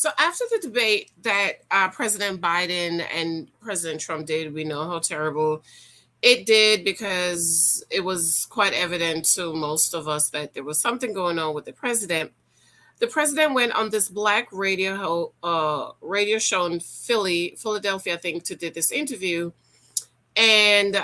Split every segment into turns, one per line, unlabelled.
So after the debate that President Biden and President Trump did, we know how terrible it did, because it was quite evident to most of us that there was something going on with the president. The president went on this black radio show in Philadelphia, I think, to do this interview. And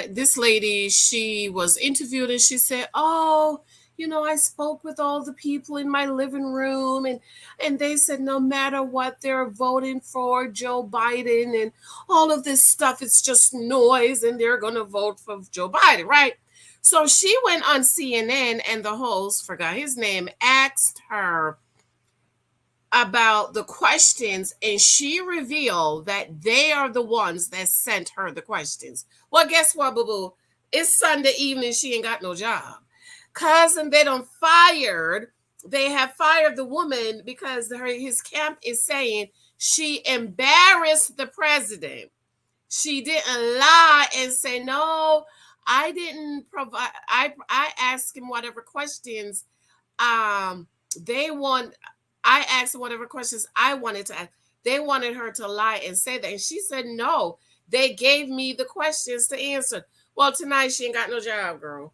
this lady, she was interviewed, and she said, "Oh, I spoke with all the people in my living room, and they said no matter what, they're voting for Joe Biden, and all of this stuff, it's just noise, and they're going to vote for Joe Biden, right?" So she went on CNN, and the host, forgot his name, asked her about the questions, and she revealed that they are the ones that sent her the questions. Well, guess what, boo boo? It's Sunday evening. She ain't got no job. Cousin, they have fired the woman because his camp is saying she embarrassed the president. She didn't lie and say, "No, I didn't provide." I asked him whatever questions they want. I asked whatever questions I wanted to ask. They wanted her to lie and say that. And she said, "No, they gave me the questions to answer." Well, tonight she ain't got no job, girl.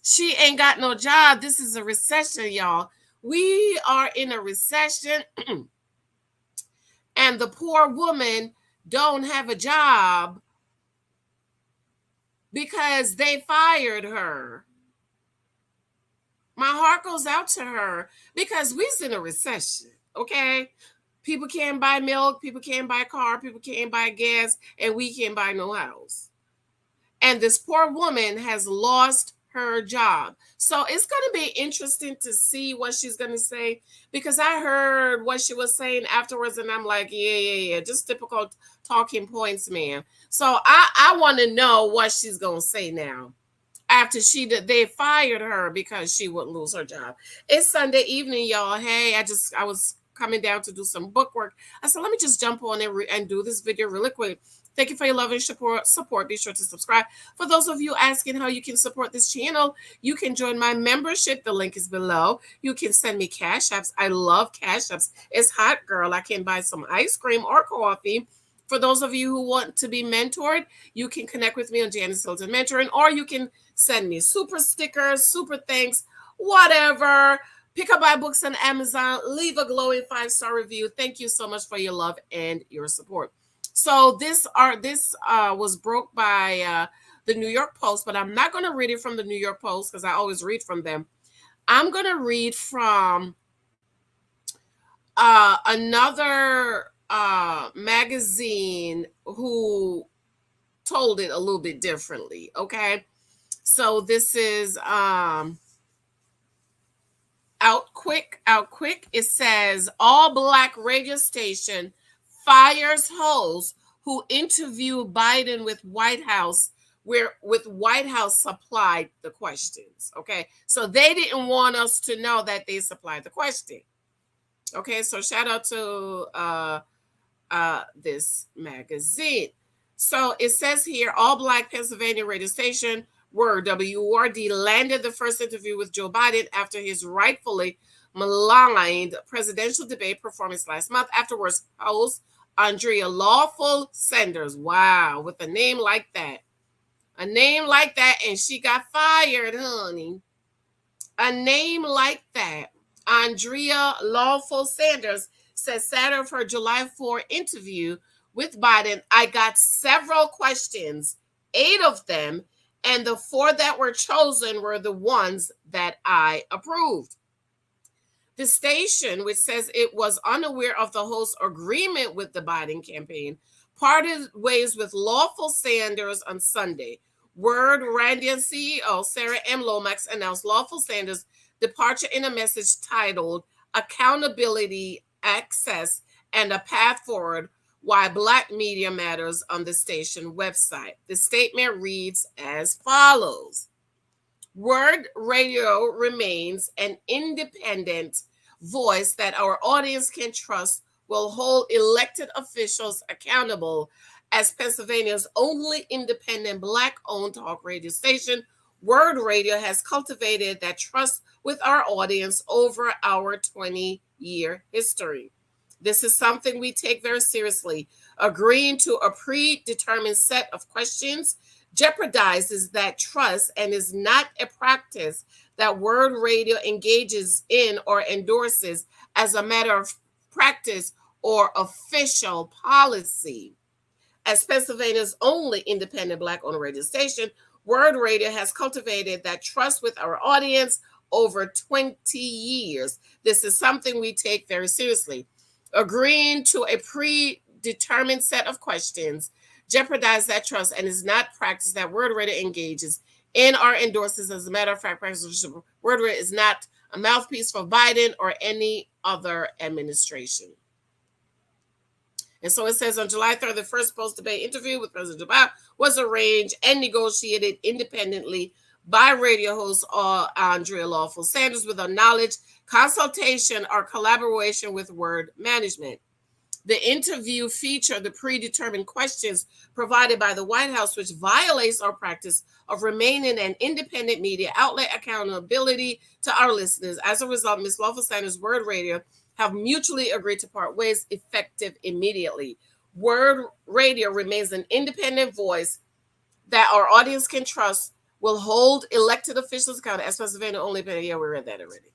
She ain't got no job. This is a recession, y'all. We are in a recession, and the poor woman don't have a job because they fired her. My heart goes out to her because we're in a recession, okay? People can't buy milk, people can't buy a car, people can't buy gas, and we can't buy no house. And this poor woman has lost her job. So it's going to be interesting to see what she's going to say, because I heard what she was saying afterwards, and I'm like, yeah, just typical talking points, man. So I want to know what she's going to say now, after they fired her because she would lose her job. It's Sunday evening, y'all. Hey, I was coming down to do some book work. I said, let me just jump on and do this video really quick. Thank you for your love and support. Be sure to subscribe. For those of you asking how you can support this channel, you can join my membership. The link is below. You can send me cash apps. I love cash apps. It's hot, girl. I can buy some ice cream or coffee. For those of you who want to be mentored, you can connect with me on Janice Hylton Mentoring, or you can send me super stickers, super thanks, whatever. Pick up my books on Amazon. Leave a glowing 5-star review. Thank you so much for your love and your support. So this was broke by the New York Post, but I'm not going to read it from the New York Post because I always read from them. I'm going to read from another magazine who told it a little bit differently. Okay, so this is out quick. It says all black radio station fires host who interviewed Biden with White House supplied the questions. Okay, so they didn't want us to know that they supplied the question. Okay, so shout out to this magazine. So it says here, all black Pennsylvania radio station WORD landed the first interview with Joe Biden after his rightfully maligned presidential debate performance last month. Afterwards, host Andrea Lawful Sanders, wow, with a name like that, and she got fired, honey. A name like that. Andrea Lawful Sanders says Saturday of her July 4 interview with Biden, I got several questions, 8 of them, and the 4 that were chosen were the ones that I approved. The station, which says it was unaware of the host's agreement with the Biden campaign, parted ways with Lawful Sanders on Sunday. Word Randian CEO Sarah M. Lomax announced Lawful Sanders' departure in a message titled Accountability, Access, and a Path Forward Why Black Media Matters on the station website. The statement reads as follows. Word Radio remains an independent voice that our audience can trust, will hold elected officials accountable. As Pennsylvania's only independent Black-owned talk radio station, Word Radio has cultivated that trust with our audience over our 20-year history. This is something we take very seriously. Agreeing to a predetermined set of questions jeopardizes that trust and is not a practice that Word Radio engages in or endorses as a matter of practice or official policy. As Pennsylvania's only independent Black-owned radio station, Word Radio has cultivated that trust with our audience over 20 years. This is something we take very seriously. Agreeing to a predetermined set of questions jeopardize that trust and is not practice that Word Radio engages in or endorses as a matter of fact. Word Radio is not a mouthpiece for Biden or any other administration. And so it says on July 3rd, the first post-debate interview with President Obama was arranged and negotiated independently by radio host Andrea Lawful Sanders with a knowledge, consultation, or collaboration with Word Management. The interview featured the predetermined questions provided by the White House, which violates our practice of remaining an independent media outlet, accountability to our listeners. As a result, Ms. Lawful Sanders' Word Radio have mutually agreed to part ways effective immediately. Word Radio remains an independent voice that our audience can trust, will hold elected officials accountable, as Pennsylvania only. Yeah, we read that already.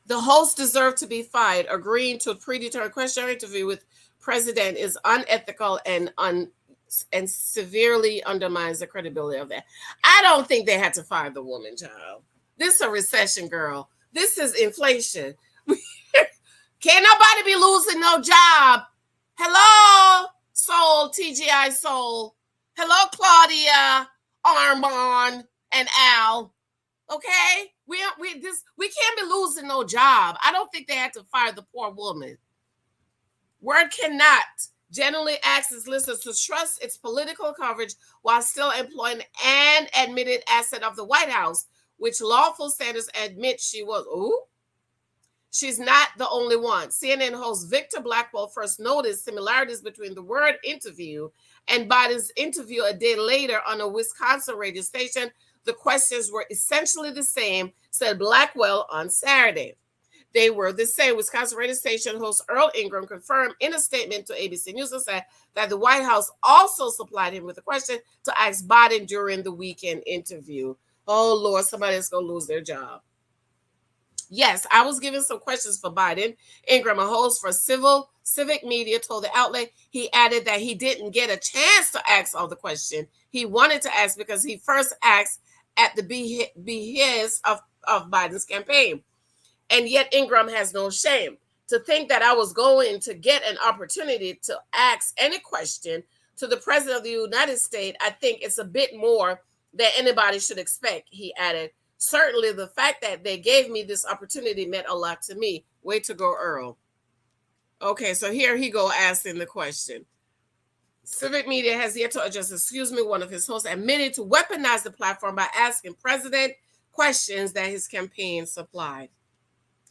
The host deserved to be fired. Agreeing to a predetermined question interview with president is unethical and severely undermines the credibility of that. I don't think they had to fire the woman, child. This is a recession, girl. This is inflation. Can't nobody be losing no job. Hello, Soul, TGI Soul. Hello, Claudia, Armand, and Al. Okay? We can't be losing no job. I don't think they had to fire the poor woman. Word cannot generally ask its listeners to trust its political coverage while still employing an admitted asset of the White House, which Lawful Sanders admits she was. Ooh. She's not the only one. CNN host Victor Blackwell first noticed similarities between the Word interview and Biden's interview a day later on a Wisconsin radio station. The questions were essentially the same, said Blackwell on Saturday. They were the same. Wisconsin radio station host Earl Ingram confirmed in a statement to ABC News and said that the White House also supplied him with a question to ask Biden during the weekend interview. Oh, Lord, somebody's going to lose their job. Yes, I was given some questions for Biden. Ingram, a host for Civic Media, told the outlet. He added that he didn't get a chance to ask all the questions he wanted to ask because he first asked at the behest of Biden's campaign. And yet Ingram has no shame. To think that I was going to get an opportunity to ask any question to the President of the United States, I think it's a bit more than anybody should expect, he added. Certainly the fact that they gave me this opportunity meant a lot to me. Way to go, Earl. Okay, so here he go asking the question. Civic Media has yet to address, one of his hosts admitted to weaponize the platform by asking President questions that his campaign supplied.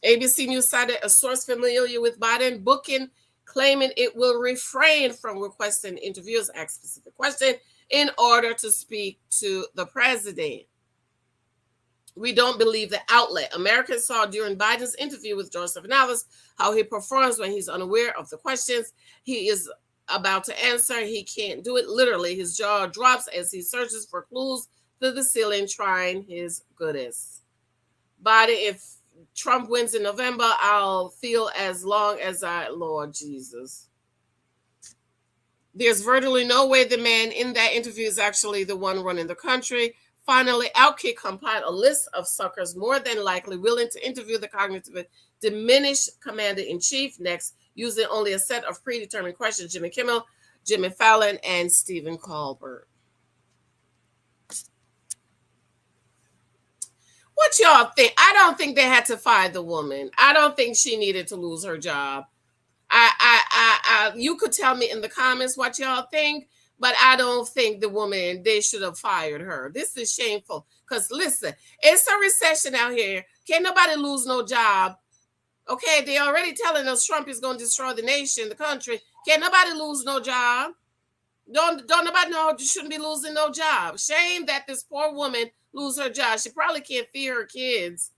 ABC News cited a source familiar with Biden booking, claiming it will refrain from requesting interviewers ask specific questions in order to speak to the president. We don't believe the outlet. Americans saw during Biden's interview with George Stephanopoulos how he performs when he's unaware of the questions he is about to answer. He can't do it. Literally, his jaw drops as he searches for clues through the ceiling, trying his goodest. Biden, if Trump wins in November, I'll feel as long as Lord Jesus. There's virtually no way the man in that interview is actually the one running the country. Finally, Outkick compiled a list of suckers more than likely willing to interview the cognitively diminished commander-in-chief next, using only a set of predetermined questions: Jimmy Kimmel, Jimmy Fallon, and Stephen Colbert. What y'all think? I don't think they had to fire the woman. I don't think she needed to lose her job. You could tell me in the comments what y'all think, but I don't think the woman, they should have fired her. This is shameful. Because listen, it's a recession out here. Can't nobody lose no job. Okay, they already telling us Trump is going to destroy the nation, the country. Can't nobody lose no job. Don't nobody know you shouldn't be losing no job. Shame that this poor woman lose her job. She probably can't feed her kids.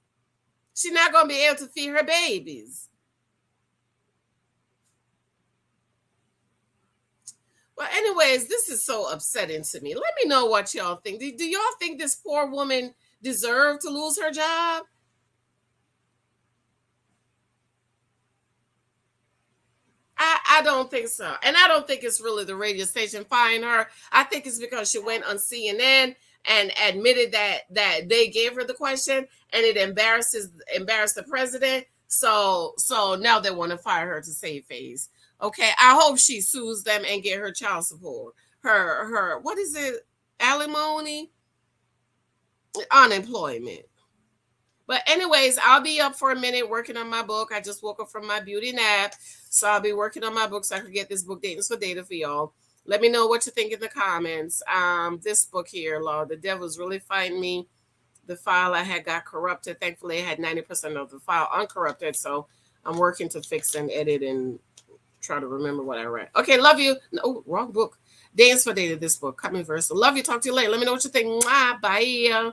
She's not going to be able to feed her babies. Well, anyways, this is so upsetting to me. Let me know what y'all think. Do y'all think this poor woman deserved to lose her job? I don't think so. And I don't think it's really the radio station firing her. I think it's because she went on CNN and admitted that they gave her the question and it embarrassed the president. So now they want to fire her to save face. Okay, I hope she sues them and get her child support. Her what is it? Alimony? Unemployment. But anyways, I'll be up for a minute working on my book. I just woke up from my beauty nap. So I'll be working on my book so I can get this book Datings for Data for y'all. Let me know what you think in the comments. This book here, Lord, the devil's really fighting me. The file I had got corrupted. Thankfully, I had 90% of the file uncorrupted. So I'm working to fix and edit and try to remember what I read. Okay, love you. No, wrong book. Datings for Data, this book. Coming verse. Love you. Talk to you later. Let me know what you think. Mwah, bye.